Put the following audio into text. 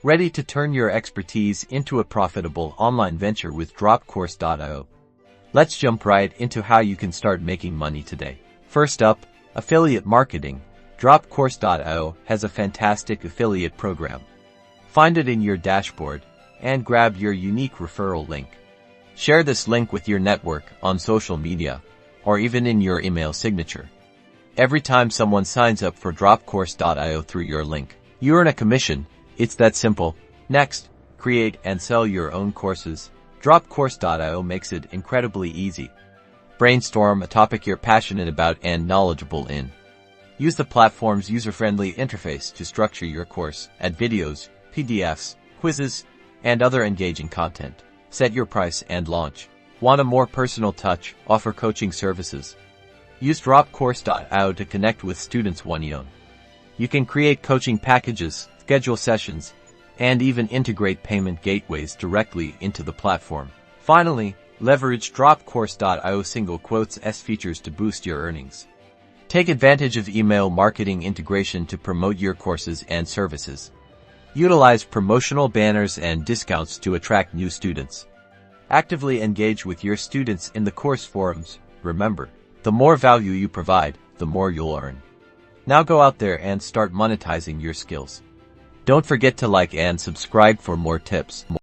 Ready to turn your expertise into a profitable online venture with Dropcourse.io? Let's jump right into how you can start making money today. First up, affiliate marketing. Dropcourse.io has a fantastic affiliate program. Find it in your dashboard and grab your unique referral link. Share this link with your network on social media or even in your email signature. Every time someone signs up for Dropcourse.io through your link, you earn a commission. It's that simple. Next, create and sell your own courses. Dropcourse.io makes it incredibly easy. Brainstorm a topic you're passionate about and knowledgeable in. Use the platform's user-friendly interface to structure your course, add videos, PDFs, quizzes, and other engaging content. Set your price and launch. Want a more personal touch? Offer coaching services. Use Dropcourse.io to connect with students one-on-one. You can create coaching packages, schedule sessions, and even integrate payment gateways directly into the platform. Finally, leverage Dropcourse.io single quotes S features to boost your earnings. Take advantage of email marketing integration to promote your courses and services. Utilize promotional banners and discounts to attract new students. Actively engage with your students in the course forums. Remember, the more value you provide, the more you'll earn. Now go out there and start monetizing your skills. Don't forget to like and subscribe for more tips.